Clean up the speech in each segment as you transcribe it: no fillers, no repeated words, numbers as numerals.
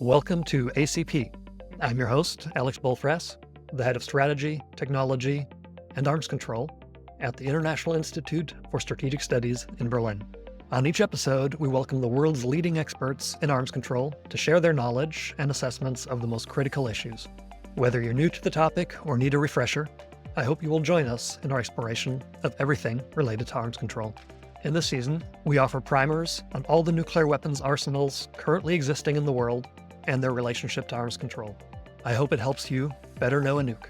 Welcome to ACP. I'm your host, Alex Bollfrass, the head of strategy, technology, and arms control at the International Institute for Strategic Studies in Berlin. On each episode, we welcome the world's leading experts in arms control to share their knowledge and assessments of the most critical issues. Whether you're new to the topic or need a refresher, I hope you will join us in our exploration of everything related to arms control. In this season, we offer primers on all the nuclear weapons arsenals currently existing in the world and their relationship to arms control. I hope it helps you better know a nuke.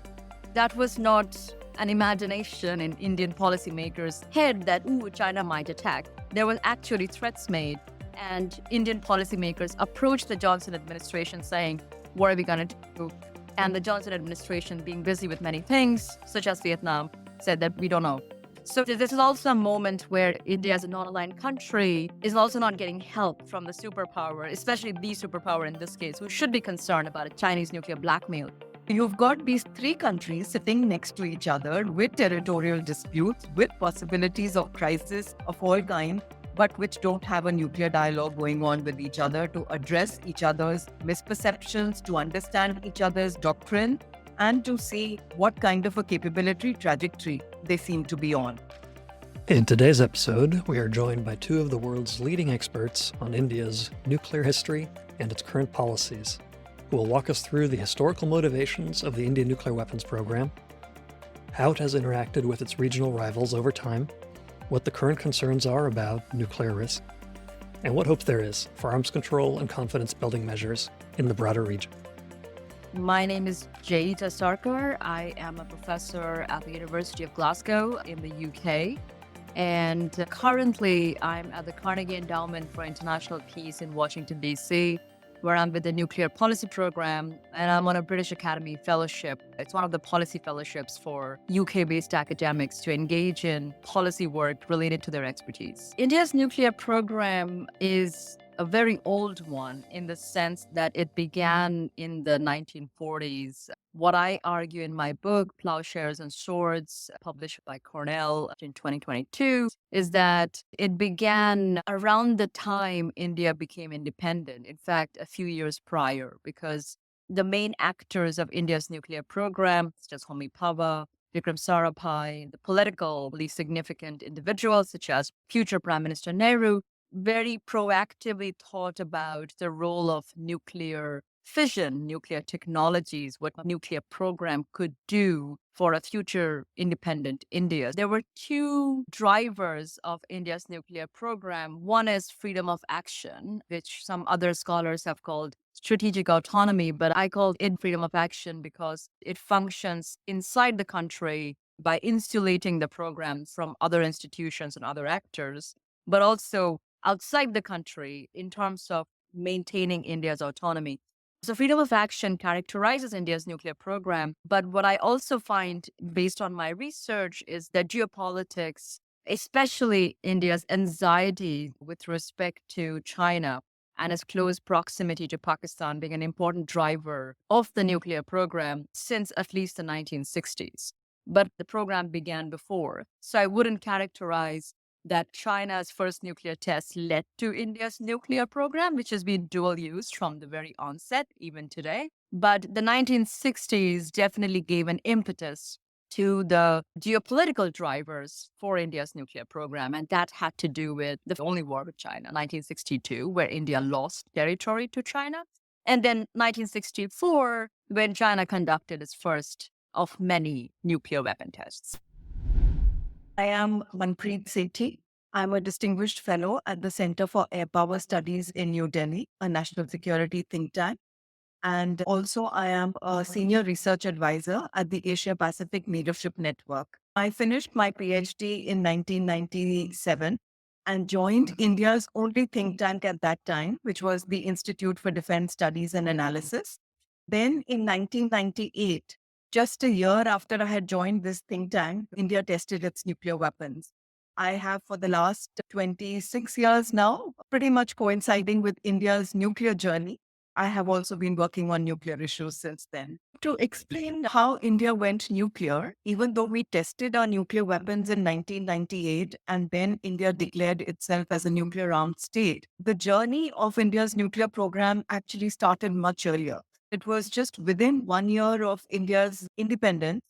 That was not an imagination in Indian policymakers' head that, China might attack. There were actually threats made, and Indian policymakers approached the Johnson administration saying, what are we going to do? And the Johnson administration, being busy with many things, such as Vietnam, said that we don't know. So this is also a moment where India, as a non-aligned country, is also not getting help from the superpower, especially the superpower in this case, who should be concerned about a Chinese nuclear blackmail. You've got these three countries sitting next to each other with territorial disputes, with possibilities of crisis of all kinds, but which don't have a nuclear dialogue going on with each other to address each other's misperceptions, to understand each other's doctrine, and to see what kind of a capability trajectory they seem to be on. In today's episode, we are joined by two of the world's leading experts on India's nuclear history and its current policies, who will walk us through the historical motivations of the Indian nuclear weapons program, how it has interacted with its regional rivals over time, what the current concerns are about nuclear risk, and what hope there is for arms control and confidence-building measures in the broader region. My name is Jayita Sarkar. I am a professor at the University of Glasgow in the UK. And currently, I'm at the Carnegie Endowment for International Peace in Washington, D.C., where I'm with the Nuclear Policy Program, and I'm on a British Academy Fellowship. It's one of the policy fellowships for UK-based academics to engage in policy work related to their expertise. India's nuclear program is a very old one in the sense that it began in the 1940s. What I argue in my book, Plowshares and Swords, published by Cornell in 2022, is that it began around the time India became independent. In fact, a few years prior, because the main actors of India's nuclear program, such as Homi Bhabha, Vikram Sarabhai, the politically significant individuals such as future Prime Minister Nehru, very proactively thought about the role of nuclear fission, nuclear technologies, what a nuclear program could do for a future independent India. There were two drivers of India's nuclear program. One is freedom of action, which some other scholars have called strategic autonomy, but I call it freedom of action because it functions inside the country by insulating the program from other institutions and other actors, but also outside the country in terms of maintaining India's autonomy. So freedom of action characterizes India's nuclear program. But what I also find based on my research is that geopolitics, especially India's anxiety with respect to China and its close proximity to Pakistan being an important driver of the nuclear program since at least the 1960s. But the program began before. So I wouldn't characterize that China's first nuclear test led to India's nuclear program, which has been dual use from the very onset, even today. But the 1960s definitely gave an impetus to the geopolitical drivers for India's nuclear program. And that had to do with the only war with China, 1962, where India lost territory to China. And then 1964, when China conducted its first of many nuclear weapon tests. I am Manpreet Sethi. I'm a distinguished fellow at the Center for Air Power Studies in New Delhi, a national security think tank. And also I am a senior research advisor at the Asia Pacific Leadership Network. I finished my PhD in 1997 and joined India's only think tank at that time, which was the Institute for Defense Studies and Analysis. Then in 1998, just a year after I had joined this think tank, India tested its nuclear weapons. I have for the last 26 years now, pretty much coinciding with India's nuclear journey, I have also been working on nuclear issues since then. To explain how India went nuclear, even though we tested our nuclear weapons in 1998 and then India declared itself as a nuclear armed state, the journey of India's nuclear program actually started much earlier. It was just within 1 year of India's independence.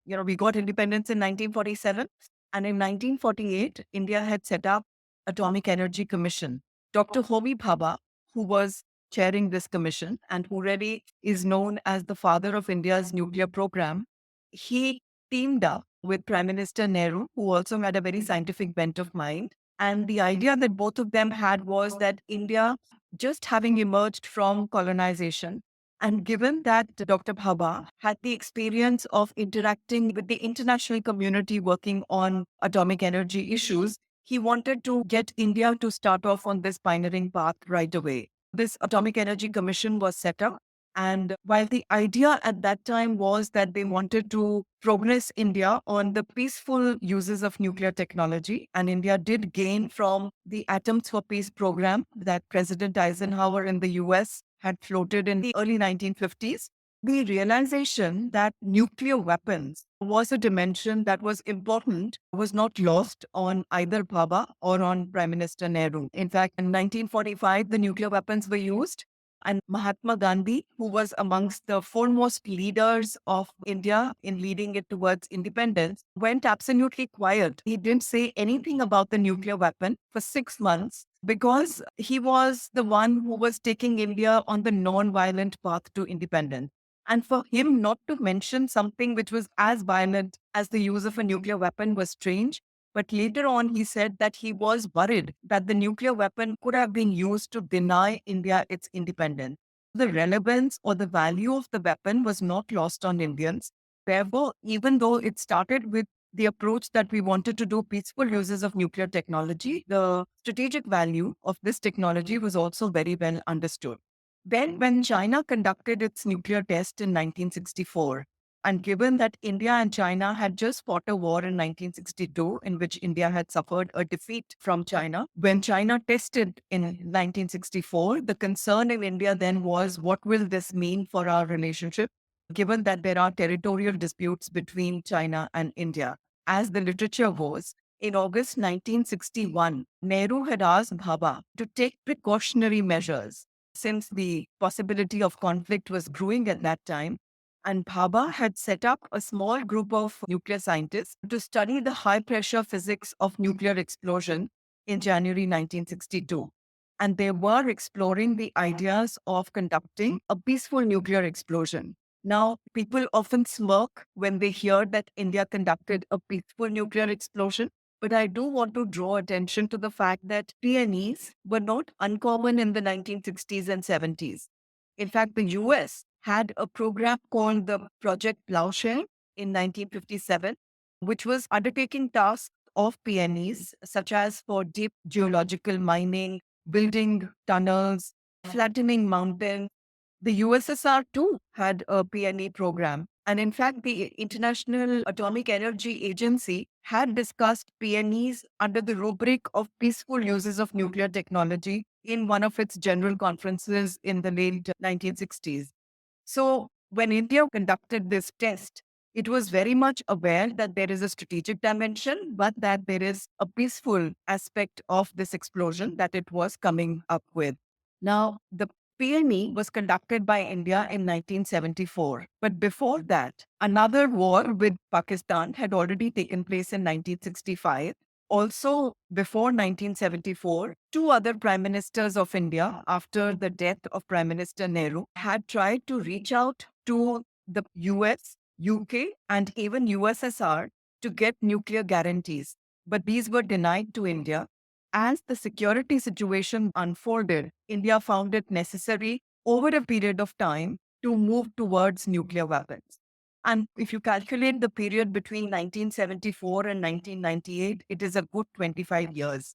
We got independence in 1947, and in 1948, India had set up Atomic Energy Commission. Dr. Homi Bhabha, who was chairing this commission and who really is known as the father of India's nuclear program, he teamed up with Prime Minister Nehru, who also had a very scientific bent of mind. And the idea that both of them had was that India, just having emerged from colonization, and given that Dr. Bhabha had the experience of interacting with the international community working on atomic energy issues, he wanted to get India to start off on this pioneering path right away. This Atomic Energy Commission was set up. And while the idea at that time was that they wanted to progress India on the peaceful uses of nuclear technology, and India did gain from the Atoms for Peace program that President Eisenhower in the US had floated in the early 1950s, the realization that nuclear weapons was a dimension that was important was not lost on either Bhabha or on Prime Minister Nehru. In fact, in 1945, the nuclear weapons were used. And Mahatma Gandhi, who was amongst the foremost leaders of India in leading it towards independence, went absolutely quiet. He didn't say anything about the nuclear weapon for 6 months because he was the one who was taking India on the non-violent path to independence. And for him not to mention something which was as violent as the use of a nuclear weapon was strange. But later on, he said that he was worried that the nuclear weapon could have been used to deny India its independence. The relevance or the value of the weapon was not lost on Indians. Therefore, even though it started with the approach that we wanted to do peaceful uses of nuclear technology, the strategic value of this technology was also very well understood. Then, when China conducted its nuclear test in 1964, and given that India and China had just fought a war in 1962, in which India had suffered a defeat from China, when China tested in 1964, the concern in India then was, what will this mean for our relationship, given that there are territorial disputes between China and India? As the literature goes, in August 1961, Nehru had asked Bhabha to take precautionary measures since the possibility of conflict was brewing at that time. And Bhabha had set up a small group of nuclear scientists to study the high pressure physics of nuclear explosion in January 1962. And they were exploring the ideas of conducting a peaceful nuclear explosion. Now, people often smirk when they hear that India conducted a peaceful nuclear explosion. But I do want to draw attention to the fact that PNEs were not uncommon in the 1960s and 70s. In fact, the US had a program called the Project Plowshare in 1957, which was undertaking tasks of PNEs, such as for deep geological mining, building tunnels, flattening mountains. The USSR too had a PNE program. And in fact, the International Atomic Energy Agency had discussed PNEs under the rubric of peaceful uses of nuclear technology in one of its general conferences in the late 1960s. So when India conducted this test, it was very much aware that there is a strategic dimension, but that there is a peaceful aspect of this explosion that it was coming up with. Now, the PNE was conducted by India in 1974. But before that, another war with Pakistan had already taken place in 1965. Also, before 1974, two other prime ministers of India, after the death of Prime Minister Nehru, had tried to reach out to the US, UK, and even USSR to get nuclear guarantees. But these were denied to India. As the security situation unfolded, India found it necessary over a period of time to move towards nuclear weapons. And if you calculate the period between 1974 and 1998, it is a good 25 years.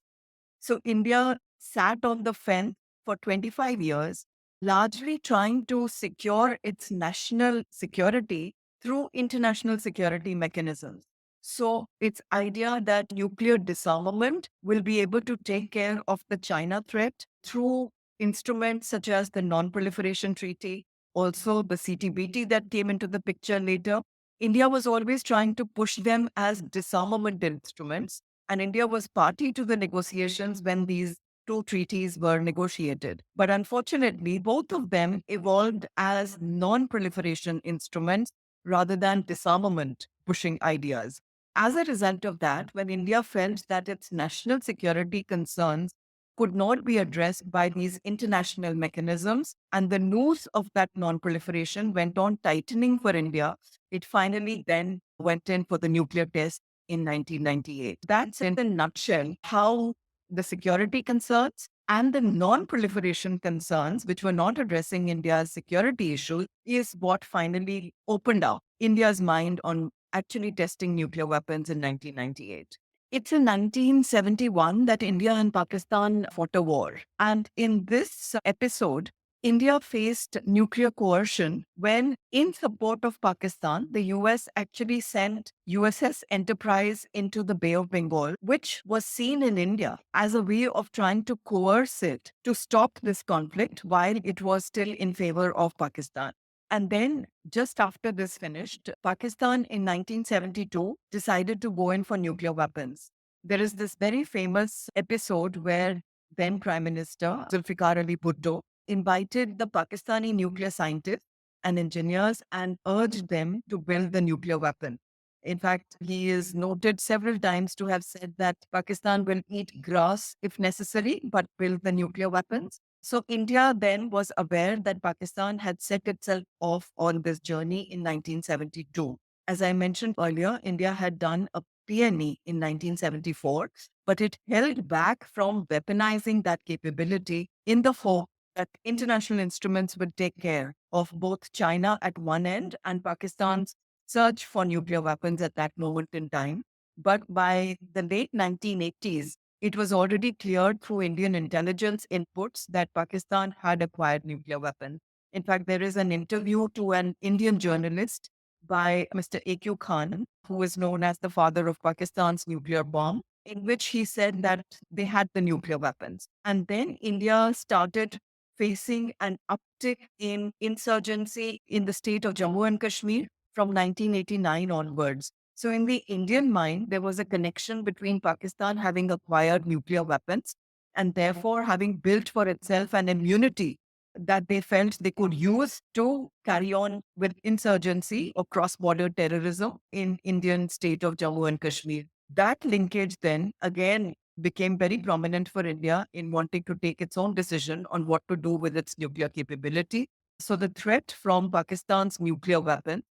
So India sat on the fence for 25 years, largely trying to secure its national security through international security mechanisms. So its idea that nuclear disarmament will be able to take care of the China threat through instruments such as the Non-Proliferation Treaty, also the CTBT that came into the picture later. India was always trying to push them as disarmament instruments, and India was party to the negotiations when these two treaties were negotiated. But unfortunately, both of them evolved as non-proliferation instruments rather than disarmament pushing ideas. As a result of that, when India felt that its national security concerns could not be addressed by these international mechanisms, and the noose of that non-proliferation went on tightening for India, it finally then went in for the nuclear test in 1998. That's in a nutshell how the security concerns and the non-proliferation concerns, which were not addressing India's security issue, is what finally opened up India's mind on actually testing nuclear weapons in 1998. It's in 1971 that India and Pakistan fought a war. And in this episode, India faced nuclear coercion when, in support of Pakistan, the US actually sent USS Enterprise into the Bay of Bengal, which was seen in India as a way of trying to coerce it to stop this conflict while it was still in favor of Pakistan. And then, just after this finished, Pakistan in 1972 decided to go in for nuclear weapons. There is this very famous episode where then Prime Minister Zulfikar Ali Bhutto invited the Pakistani nuclear scientists and engineers and urged them to build the nuclear weapon. In fact, he is noted several times to have said that Pakistan will eat grass if necessary, but build the nuclear weapons. So India then was aware that Pakistan had set itself off on this journey in 1972. As I mentioned earlier, India had done a PNE in 1974, but it held back from weaponizing that capability in the hope that international instruments would take care of both China at one end and Pakistan's search for nuclear weapons at that moment in time. But by the late 1980s, it was already cleared through Indian intelligence inputs that Pakistan had acquired nuclear weapons. In fact, there is an interview to an Indian journalist by Mr. A.Q. Khan, who is known as the father of Pakistan's nuclear bomb, in which he said that they had the nuclear weapons. And then India started facing an uptick in insurgency in the state of Jammu and Kashmir from 1989 onwards. So in the Indian mind, there was a connection between Pakistan having acquired nuclear weapons and therefore having built for itself an immunity that they felt they could use to carry on with insurgency or cross-border terrorism in Indian state of Jammu and Kashmir. That linkage then again became very prominent for India in wanting to take its own decision on what to do with its nuclear capability. So the threat from Pakistan's nuclear weapon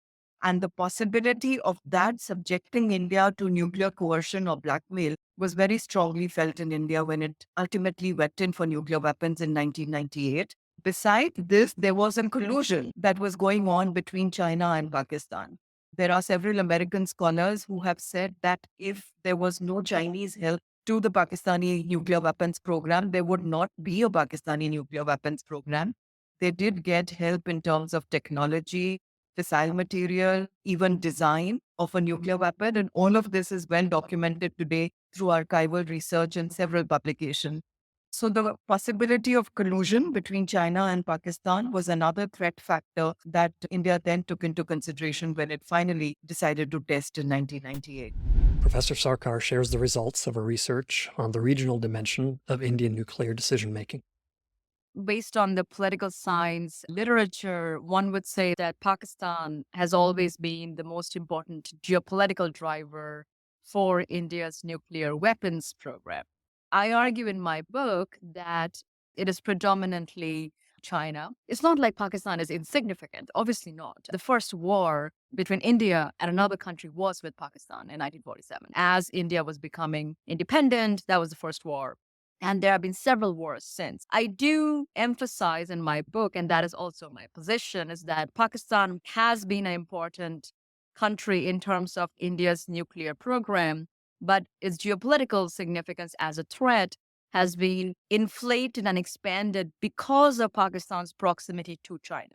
and the possibility of that subjecting India to nuclear coercion or blackmail was very strongly felt in India when it ultimately went in for nuclear weapons in 1998. Besides this, there was a collusion that was going on between China and Pakistan. There are several American scholars who have said that if there was no Chinese help to the Pakistani nuclear weapons program, there would not be a Pakistani nuclear weapons program. They did get help in terms of technology, fissile material, even design of a nuclear weapon. And all of this is well documented today through archival research and several publications. So the possibility of collusion between China and Pakistan was another threat factor that India then took into consideration when it finally decided to test in 1998. Professor Sarkar shares the results of her research on the regional dimension of Indian nuclear decision-making. Based on the political science literature, one would say that Pakistan has always been the most important geopolitical driver for India's nuclear weapons program. I argue in my book that it is predominantly China. It's not like Pakistan is insignificant. Obviously not. The first war between India and another country was with Pakistan in 1947. As India was becoming independent, that was the first war. And there have been several wars since. I do emphasize in my book, and that is also my position, is that Pakistan has been an important country in terms of India's nuclear program, but its geopolitical significance as a threat has been inflated and expanded because of Pakistan's proximity to China.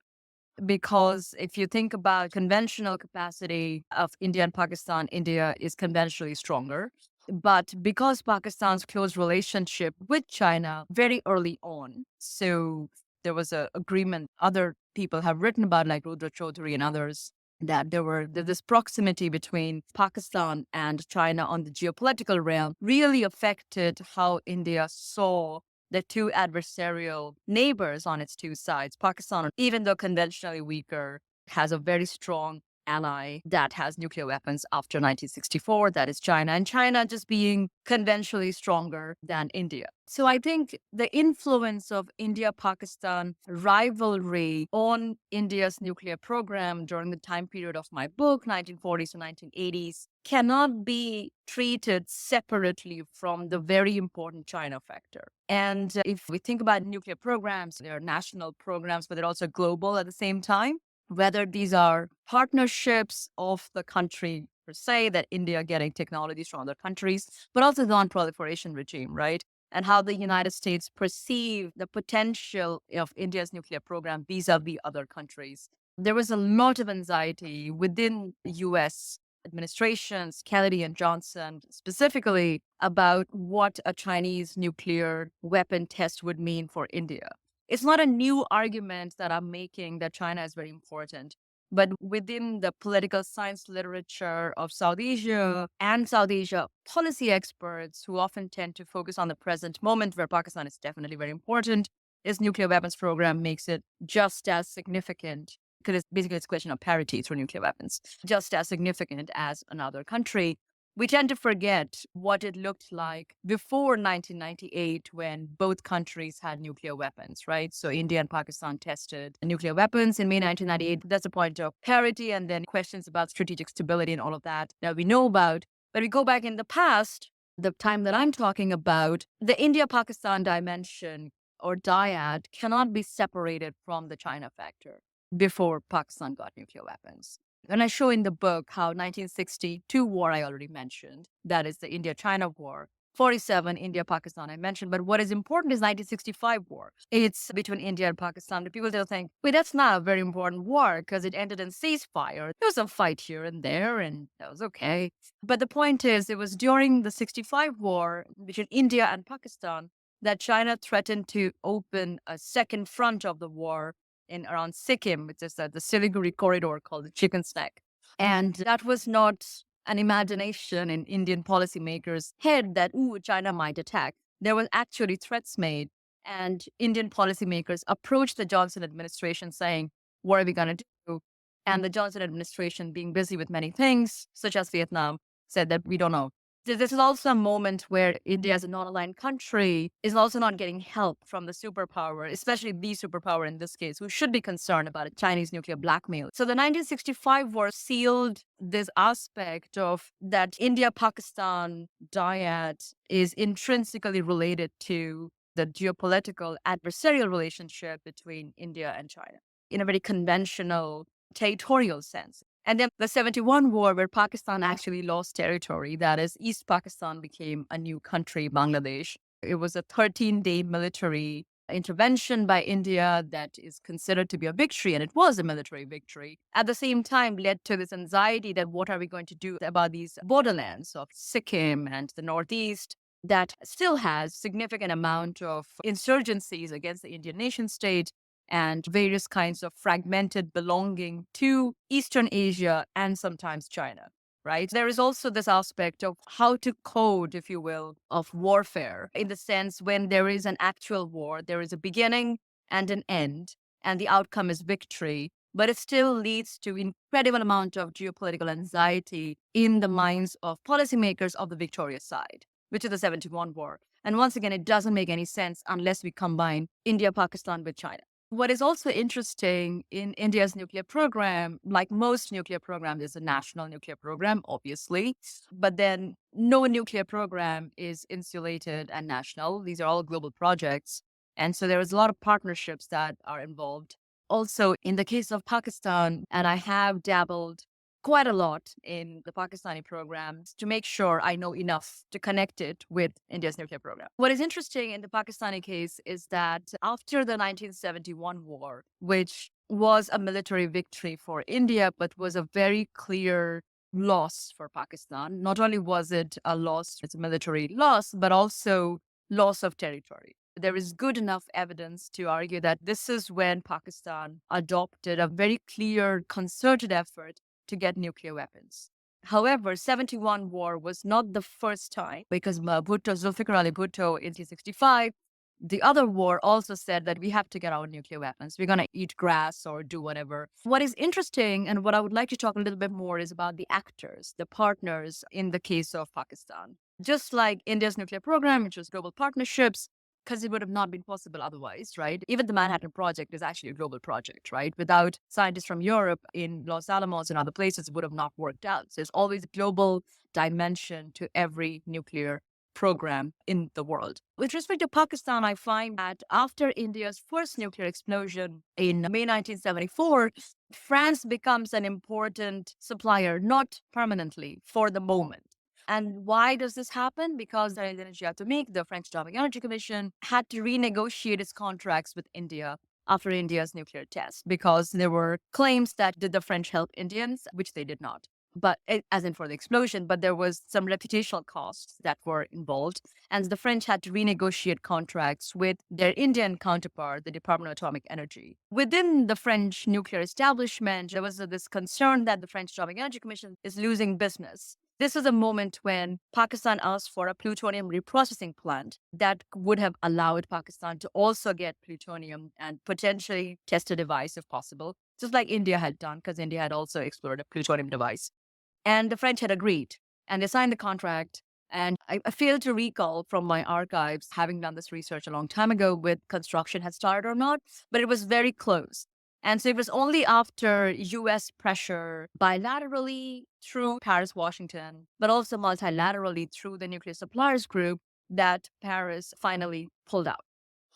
Because if you think about conventional capacity of India and Pakistan, India is conventionally stronger. But because Pakistan's close relationship with China very early on, so there was an agreement, other people have written about, like Rudra Chaudhary and others, that there's this proximity between Pakistan and China on the geopolitical realm really affected how India saw the two adversarial neighbors on its two sides. Pakistan, even though conventionally weaker, has a very strong ally that has nuclear weapons after 1964, that is China, and China just being conventionally stronger than India. So I think the influence of India-Pakistan rivalry on India's nuclear program during the time period of my book, 1940s to 1980s, cannot be treated separately from the very important China factor. And if we think about nuclear programs, they're national programs, but they're also global at the same time. Whether these are partnerships of the country per se, that India getting technologies from other countries, but also the non-proliferation regime, right? And how the United States perceive the potential of India's nuclear program vis-a-vis other countries. There was a lot of anxiety within the US administrations, Kennedy and Johnson, specifically about what a Chinese nuclear weapon test would mean for India. It's not a new argument that I'm making that China is very important, but within the political science literature of South Asia and South Asia policy experts who often tend to focus on the present moment, where Pakistan is definitely very important, its nuclear weapons program makes it just as significant, because it's a question of parity through nuclear weapons, just as significant as another country. We tend to forget what it looked like before 1998 when both countries had nuclear weapons, right? So India and Pakistan tested nuclear weapons in May 1998. That's a point of parity, and then questions about strategic stability and all of that we know about. But we go back in the past, the time that I'm talking about, the India-Pakistan dimension or dyad cannot be separated from the China factor before Pakistan got nuclear weapons. And I show in the book how 1962 war I already mentioned, that is the India-China war. 47 India-Pakistan I mentioned, but what is important is 1965 war. It's between India and Pakistan. The people still think, wait, that's not a very important war because it ended in ceasefire. There was a fight here and there, and that was okay. But the point is, it was during the 65 war between India and Pakistan that China threatened to open a second front of the war in around Sikkim, which is the Siliguri corridor called the chicken snack. And that was not an imagination in Indian policymakers' head that, China might attack. There were actually threats made. And Indian policymakers approached the Johnson administration saying, what are we going to do? And the Johnson administration, being busy with many things, such as Vietnam, said that we don't know. This is also a moment where India, as a non-aligned country, is also not getting help from the superpower, especially the superpower in this case, who should be concerned about a Chinese nuclear blackmail. So the 1965 war sealed this aspect of that India-Pakistan dyad is intrinsically related to the geopolitical adversarial relationship between India and China in a very conventional territorial sense. And then the 71 war, where Pakistan actually lost territory, that is, East Pakistan became a new country, Bangladesh. It was a 13-day military intervention by India that is considered to be a victory, and it was a military victory. At the same time, led to this anxiety that what are we going to do about these borderlands of Sikkim and the Northeast that still has significant amount of insurgencies against the Indian nation state, and various kinds of fragmented belonging to Eastern Asia and sometimes China, right? There is also this aspect of how to code, if you will, of warfare, in the sense when there is an actual war, there is a beginning and an end, and the outcome is victory, but it still leads to incredible amount of geopolitical anxiety in the minds of policymakers of the victorious side, which is the 71 war. And once again, it doesn't make any sense unless we combine India, Pakistan with China. What is also interesting in India's nuclear program, like most nuclear programs, is a national nuclear program, obviously, but then no nuclear program is insulated and national. These are all global projects. And so there is a lot of partnerships that are involved. Also, in the case of Pakistan, and I have dabbled quite a lot in the Pakistani programs to make sure I know enough to connect it with India's nuclear program. What is interesting in the Pakistani case is that after the 1971 war, which was a military victory for India, but was a very clear loss for Pakistan. Not only was it a loss, it's a military loss, but also loss of territory. There is good enough evidence to argue that this is when Pakistan adopted a very clear, concerted effort to get nuclear weapons. However, 71 war was not the first time because Zulfikar Ali Bhutto in 1965, the other war also said that we have to get our nuclear weapons. We're going to eat grass or do whatever. What is interesting and what I would like to talk a little bit more is about the actors, the partners in the case of Pakistan. Just like India's nuclear program, which was global partnerships, because it would have not been possible otherwise, right? Even the Manhattan Project is actually a global project, right? Without scientists from Europe in Los Alamos and other places, it would have not worked out. So there's always a global dimension to every nuclear program in the world. With respect to Pakistan, I find that after India's first nuclear explosion in May 1974, France becomes an important supplier, not permanently, for the moment. And why does this happen? Because the Energy Atomique, the French Atomic Energy Commission, had to renegotiate its contracts with India after India's nuclear test because there were claims that did the French help Indians, which they did not. But as in for the explosion, but there was some reputational costs that were involved. And the French had to renegotiate contracts with their Indian counterpart, the Department of Atomic Energy. Within the French nuclear establishment, there was this concern that the French Atomic Energy Commission is losing business. This was a moment when Pakistan asked for a plutonium reprocessing plant that would have allowed Pakistan to also get plutonium and potentially test a device if possible, just like India had done, because India had also explored a plutonium device. And the French had agreed, and they signed the contract. And I fail to recall from my archives, having done this research a long time ago, with construction had started or not, but it was very close. And so it was only after US pressure bilaterally through Paris, Washington, but also multilaterally through the Nuclear Suppliers Group that Paris finally pulled out.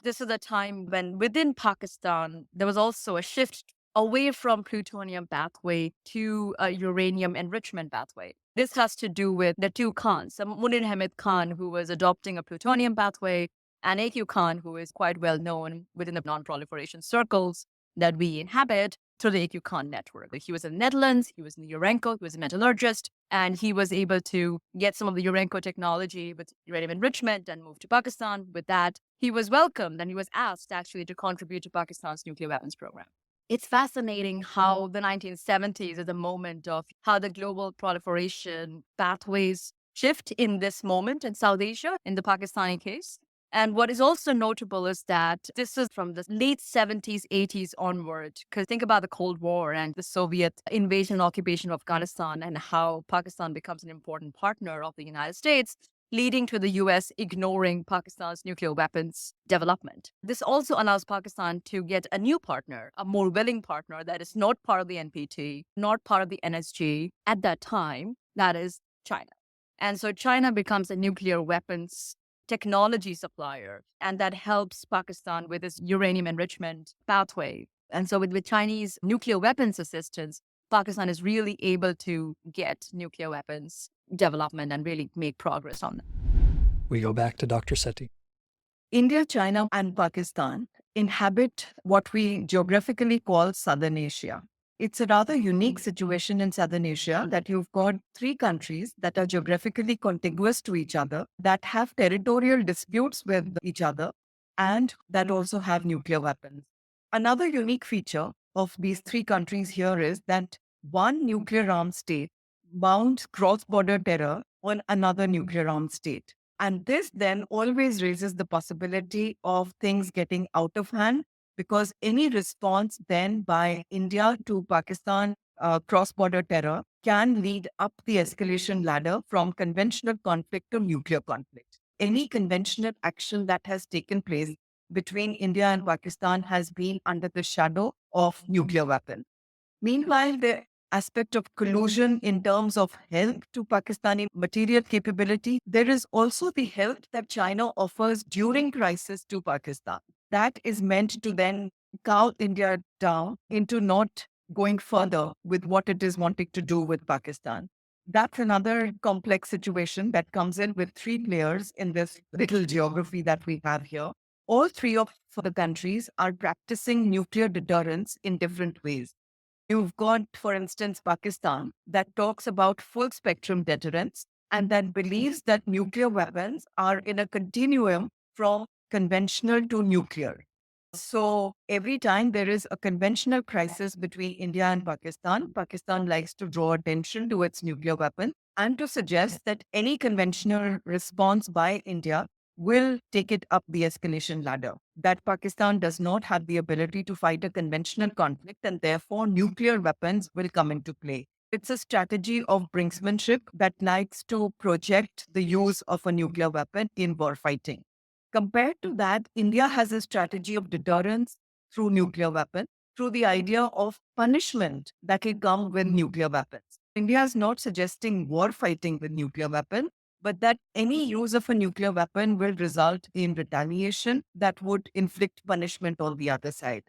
This is a time when within Pakistan, there was also a shift away from plutonium pathway to a uranium enrichment pathway. This has to do with the two Khans, Munir Hamid Khan, who was adopting a plutonium pathway, and A.Q. Khan, who is quite well known within the non-proliferation circles that we inhabit through the A.Q. Khan network. He was in the Netherlands, he was in Urenco, he was a metallurgist, and he was able to get some of the Urenco technology with uranium enrichment and move to Pakistan. With that, he was welcomed and he was asked actually to contribute to Pakistan's nuclear weapons program. It's fascinating how the 1970s is a moment of how the global proliferation pathways shift in this moment in South Asia, in the Pakistani case. And what is also notable is that this is from the late 70s, 80s onward. Because think about the Cold War and the Soviet invasion and occupation of Afghanistan and how Pakistan becomes an important partner of the United States, leading to the US ignoring Pakistan's nuclear weapons development. This also allows Pakistan to get a new partner, a more willing partner that is not part of the NPT, not part of the NSG at that time, that is China. And so China becomes a nuclear weapons technology supplier, and that helps Pakistan with its uranium enrichment pathway. And so with Chinese nuclear weapons assistance, Pakistan is really able to get nuclear weapons development and really make progress on them. We go back to Dr. Sethi. India, China, and Pakistan inhabit what we geographically call Southern Asia. It's a rather unique situation in Southern Asia that you've got three countries that are geographically contiguous to each other, that have territorial disputes with each other, and that also have nuclear weapons. Another unique feature of these three countries here is that one nuclear armed state mounts cross-border terror on another nuclear armed state. And this then always raises the possibility of things getting out of hand, because any response then by India to Pakistan cross-border terror can lead up the escalation ladder from conventional conflict to nuclear conflict. Any conventional action that has taken place between India and Pakistan has been under the shadow of nuclear weapons. Meanwhile, the aspect of collusion in terms of help to Pakistani material capability, there is also the help that China offers during crisis to Pakistan. That is meant to then cow India down into not going further with what it is wanting to do with Pakistan. That's another complex situation that comes in with three players in this little geography that we have here. All three of the countries are practicing nuclear deterrence in different ways. You've got, for instance, Pakistan that talks about full spectrum deterrence and that believes that nuclear weapons are in a continuum from conventional to nuclear. So every time there is a conventional crisis between India and Pakistan, Pakistan likes to draw attention to its nuclear weapon and to suggest that any conventional response by India will take it up the escalation ladder. That Pakistan does not have the ability to fight a conventional conflict and therefore nuclear weapons will come into play. It's a strategy of brinksmanship that likes to project the use of a nuclear weapon in warfighting. Compared to that, India has a strategy of deterrence through nuclear weapons, through the idea of punishment that will come with nuclear weapons. India is not suggesting war fighting with nuclear weapons, but that any use of a nuclear weapon will result in retaliation that would inflict punishment on the other side.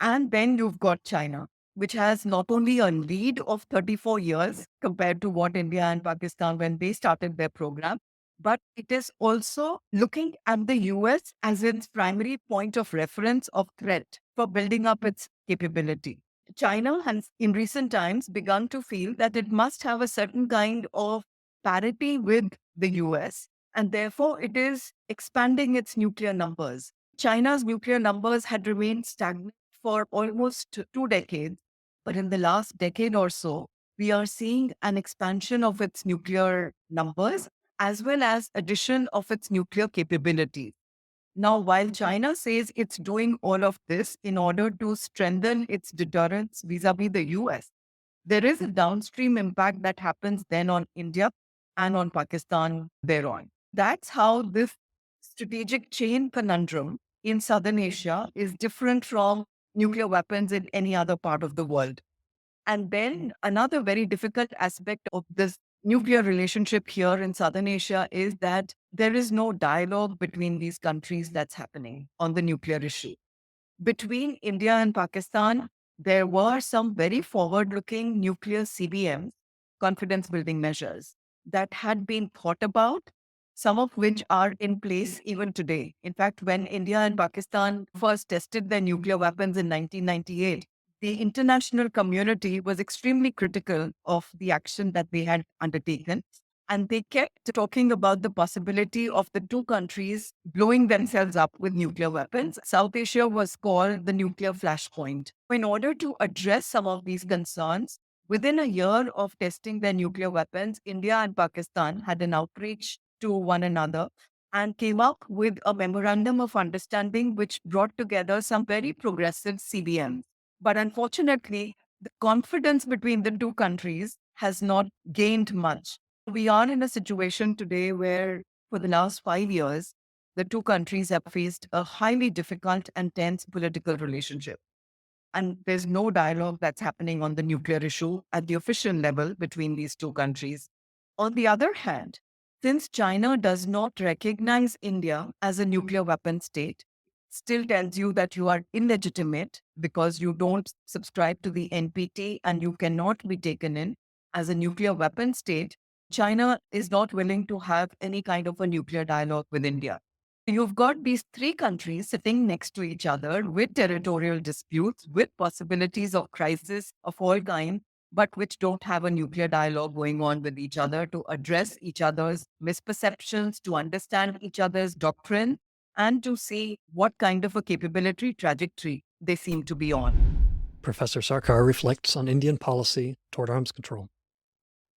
And then you've got China, which has not only a lead of 34 years compared to what India and Pakistan when they started their program, but it is also looking at the US as its primary point of reference of threat for building up its capability. China has in recent times begun to feel that it must have a certain kind of parity with the US, and therefore it is expanding its nuclear numbers. China's nuclear numbers had remained stagnant for almost 2 decades, but in the last decade or so, we are seeing an expansion of its nuclear numbers as well as addition of its nuclear capabilities. Now, while China says it's doing all of this in order to strengthen its deterrence vis-a-vis the US, there is a downstream impact that happens then on India and on Pakistan thereon. That's how this strategic chain conundrum in Southern Asia is different from nuclear weapons in any other part of the world. And then another very difficult aspect of this nuclear relationship here in Southern Asia is that there is no dialogue between these countries that's happening on the nuclear issue. Between India and Pakistan, there were some very forward looking nuclear CBMs, confidence building measures, that had been thought about, some of which are in place even today. In fact, when India and Pakistan first tested their nuclear weapons in 1998, the international community was extremely critical of the action that they had undertaken. And they kept talking about the possibility of the two countries blowing themselves up with nuclear weapons. South Asia was called the nuclear flashpoint. In order to address some of these concerns, within a year of testing their nuclear weapons, India and Pakistan had an outreach to one another and came up with a memorandum of understanding which brought together some very progressive CBMs. But unfortunately, the confidence between the two countries has not gained much. We are in a situation today where, for the last 5 years, the two countries have faced a highly difficult and tense political relationship. And there's no dialogue that's happening on the nuclear issue at the official level between these two countries. On the other hand, since China does not recognize India as a nuclear weapon state, still tells you that you are illegitimate because you don't subscribe to the NPT and you cannot be taken in as a nuclear weapon state, China is not willing to have any kind of a nuclear dialogue with India. You've got these three countries sitting next to each other with territorial disputes, with possibilities of crisis of all kinds, but which don't have a nuclear dialogue going on with each other to address each other's misperceptions, to understand each other's doctrine, and to see what kind of a capability trajectory they seem to be on. Professor Sarkar reflects on Indian policy toward arms control.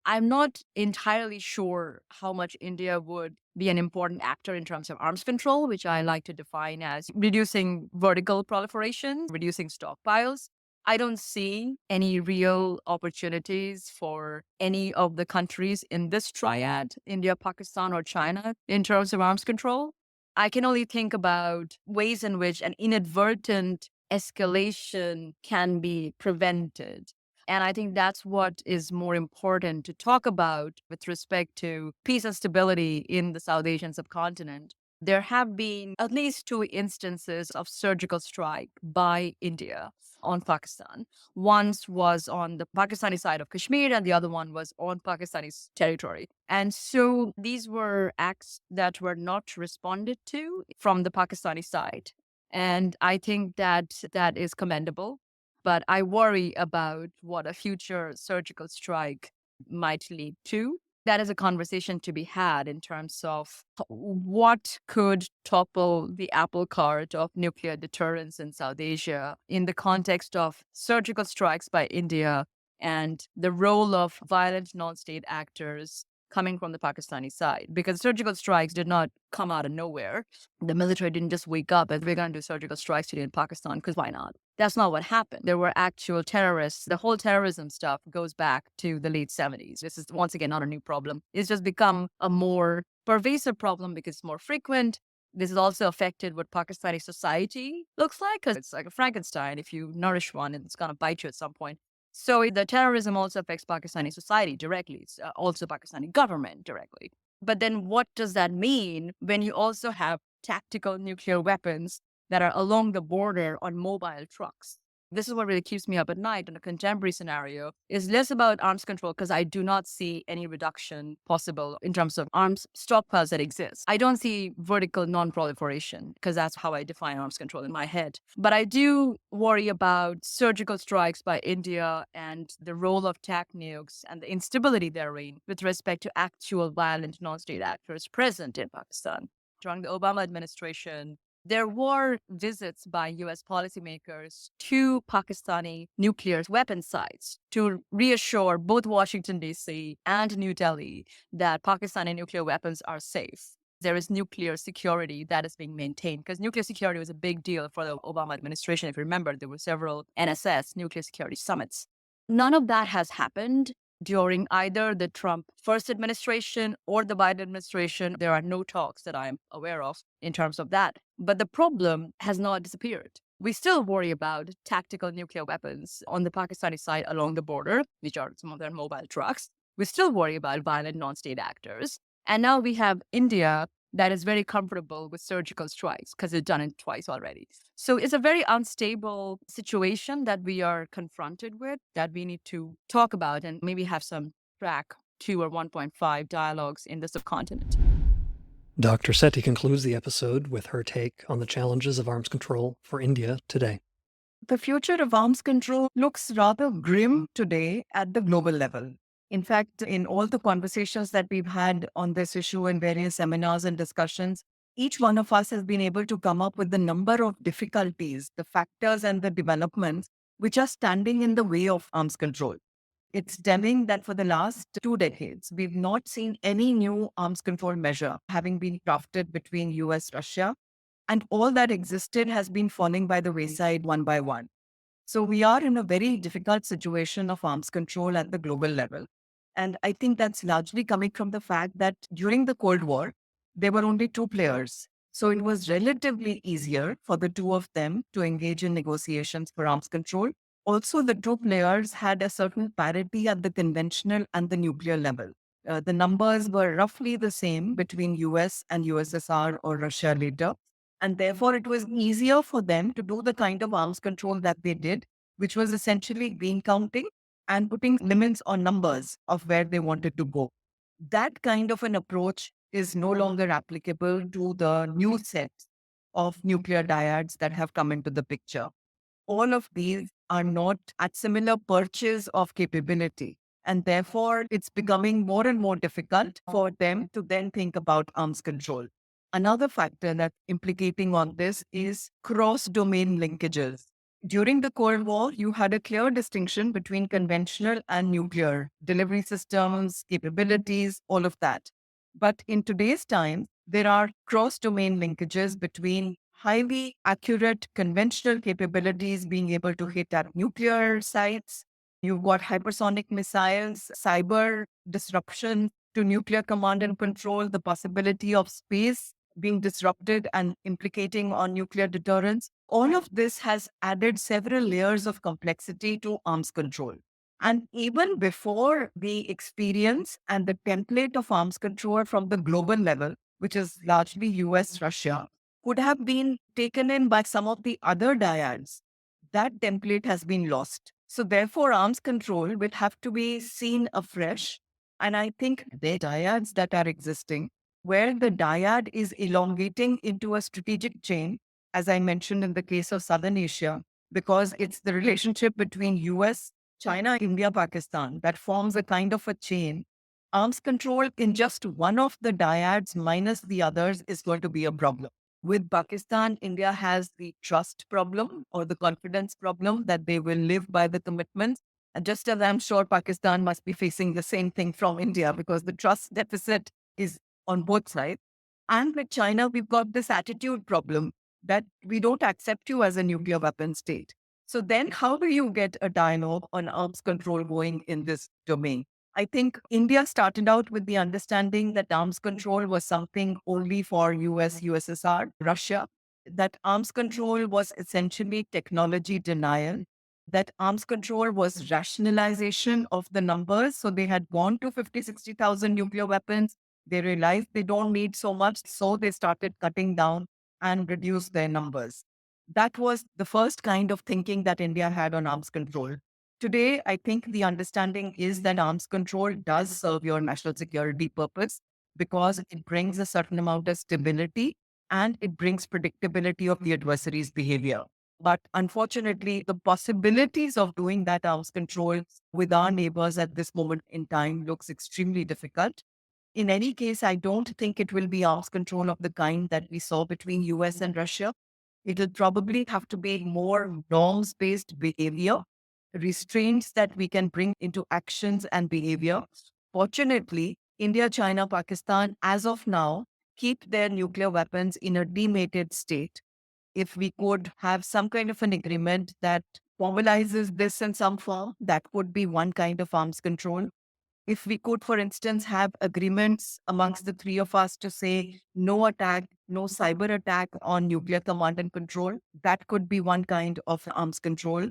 I'm not entirely sure how much India would be an important actor in terms of arms control, which I like to define as reducing vertical proliferation, reducing stockpiles. I don't see any real opportunities for any of the countries in this triad, India, Pakistan, or China, in terms of arms control. I can only think about ways in which an inadvertent escalation can be prevented. And I think that's what is more important to talk about with respect to peace and stability in the South Asian subcontinent. There have been at least two instances of surgical strike by India on Pakistan. One was on the Pakistani side of Kashmir, and the other one was on Pakistani territory. And so these were acts that were not responded to from the Pakistani side. And I think that that is commendable. but I worry about what a future surgical strike might lead to. That is a conversation to be had in terms of what could topple the apple cart of nuclear deterrence in South Asia in the context of surgical strikes by India and the role of violent non-state actors coming from the Pakistani side. Because surgical strikes did not come out of nowhere. The military didn't just wake up and we're going to do surgical strikes today in Pakistan, because why not? That's not what happened. There were actual terrorists. The whole terrorism stuff goes back to the late 70s. This is, once again, not a new problem. It's just become a more pervasive problem because it's more frequent. This has also affected what Pakistani society looks like, because it's like a Frankenstein. If you nourish one, it's going to bite you at some point. So the terrorism also affects Pakistani society directly. It's also Pakistani government directly. But then what does that mean when you also have tactical nuclear weapons that are along the border on mobile trucks? This is what really keeps me up at night in a contemporary scenario, is less about arms control, because I do not see any reduction possible in terms of arms stockpiles that exist. I don't see vertical non-proliferation, because that's how I define arms control in my head. But I do worry about surgical strikes by India and the role of TAC nukes and the instability therein with respect to actual violent non-state actors present in Pakistan. During the Obama administration, there were visits by US policymakers to Pakistani nuclear weapon sites to reassure both Washington, D.C. and New Delhi that Pakistani nuclear weapons are safe. There is nuclear security that is being maintained, because nuclear security was a big deal for the Obama administration. If you remember, there were several NSS, nuclear security summits. None of that has happened during either the Trump first administration or the Biden administration. There are no talks that I'm aware of in terms of that. But the problem has not disappeared. We still worry about tactical nuclear weapons on the Pakistani side along the border, which are some of their mobile trucks. We still worry about violent non-state actors. And now we have India that is very comfortable with surgical strikes because it's done it twice already. So it's a very unstable situation that we are confronted with, that we need to talk about and maybe have some track 2 or 1.5 dialogues in the subcontinent. Dr. Sethi concludes the episode with her take on the challenges of arms control for India today. The future of arms control looks rather grim today at the global level. In fact, in all the conversations that we've had on this issue in various seminars and discussions, each one of us has been able to come up with the number of difficulties, the factors and the developments which are standing in the way of arms control. It's telling that for the last 2 decades, we've not seen any new arms control measure having been crafted between US, Russia, and all that existed has been falling by the wayside one by one. So we are in a very difficult situation of arms control at the global level. And I think that's largely coming from the fact that during the Cold War, there were only 2 players. So it was relatively easier for the 2 of them to engage in negotiations for arms control. Also, the 2 players had a certain parity at the conventional and the nuclear level. The numbers were roughly the same between US and USSR or Russia later. And therefore, it was easier for them to do the kind of arms control that they did, which was essentially bean counting and putting limits on numbers of where they wanted to go. That kind of an approach is no longer applicable to the new set of nuclear dyads that have come into the picture. All of these are not at similar perches of capability. And therefore, it's becoming more and more difficult for them to then think about arms control. Another factor that's implicating on this is cross-domain linkages. During the Cold War, you had a clear distinction between conventional and nuclear delivery systems, capabilities, all of that. But in today's time, there are cross-domain linkages between highly accurate conventional capabilities being able to hit at nuclear sites. You've got hypersonic missiles, cyber disruption to nuclear command and control, the possibility of space being disrupted and implicating on nuclear deterrence. All of this has added several layers of complexity to arms control. And even before the experience and the template of arms control from the global level, which is largely US, Russia, could have been taken in by some of the other dyads, that template has been lost. So therefore, arms control will have to be seen afresh. And I think the dyads that are existing, where the dyad is elongating into a strategic chain, as I mentioned in the case of Southern Asia, because it's the relationship between US, China, India, Pakistan that forms a kind of a chain. Arms control in just one of the dyads minus the others is going to be a problem. With Pakistan, India has the trust problem or the confidence problem that they will live by the commitments. And just as I'm sure Pakistan must be facing the same thing from India because the trust deficit is on both sides. And with China, we've got this attitude problem that we don't accept you as a nuclear weapon state. So then how do you get a dialogue on arms control going in this domain? I think India started out with the understanding that arms control was something only for US, USSR, Russia, that arms control was essentially technology denial, that arms control was rationalization of the numbers. So they had gone to 50, 60,000 nuclear weapons. They realized they don't need so much. So they started cutting down and reduce their numbers. That was the first kind of thinking that India had on arms control. Today, I think the understanding is that arms control does serve your national security purpose because it brings a certain amount of stability and it brings predictability of the adversary's behavior. But unfortunately, the possibilities of doing that arms control with our neighbors at this moment in time looks extremely difficult. In any case, I don't think it will be arms control of the kind that we saw between US and Russia. It will probably have to be more norms-based behavior, restraints that we can bring into actions and behavior. Fortunately, India, China, Pakistan, as of now, keep their nuclear weapons in a demated state. If we could have some kind of an agreement that formalizes this in some form, that would be one kind of arms control. If we could, for instance, have agreements amongst the three of us to say no attack, no cyber attack on nuclear command and control, that could be one kind of arms control.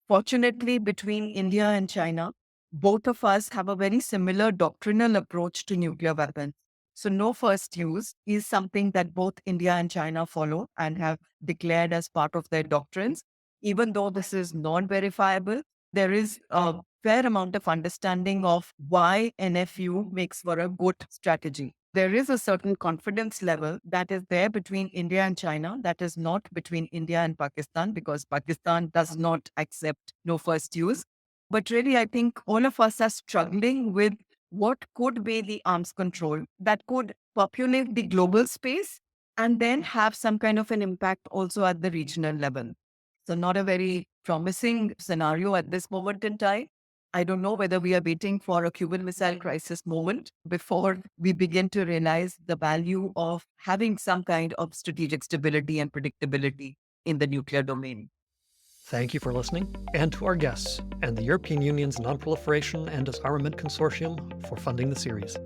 Fortunately, between India and China, both of us have a very similar doctrinal approach to nuclear weapons. So no first use is something that both India and China follow and have declared as part of their doctrines. Even though this is non-verifiable, there is a fair amount of understanding of why NFU makes for a good strategy. There is a certain confidence level that is there between India and China that is not between India and Pakistan because Pakistan does not accept no first use. But really, I think all of us are struggling with what could be the arms control that could populate the global space and then have some kind of an impact also at the regional level. So not a very promising scenario at this moment in time. I don't know whether we are waiting for a Cuban Missile Crisis moment before we begin to realize the value of having some kind of strategic stability and predictability in the nuclear domain. Thank you for listening, and to our guests and the European Union's Non-Proliferation and Disarmament Consortium for funding the series.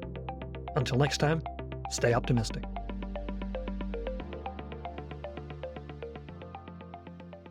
Until next time, stay optimistic.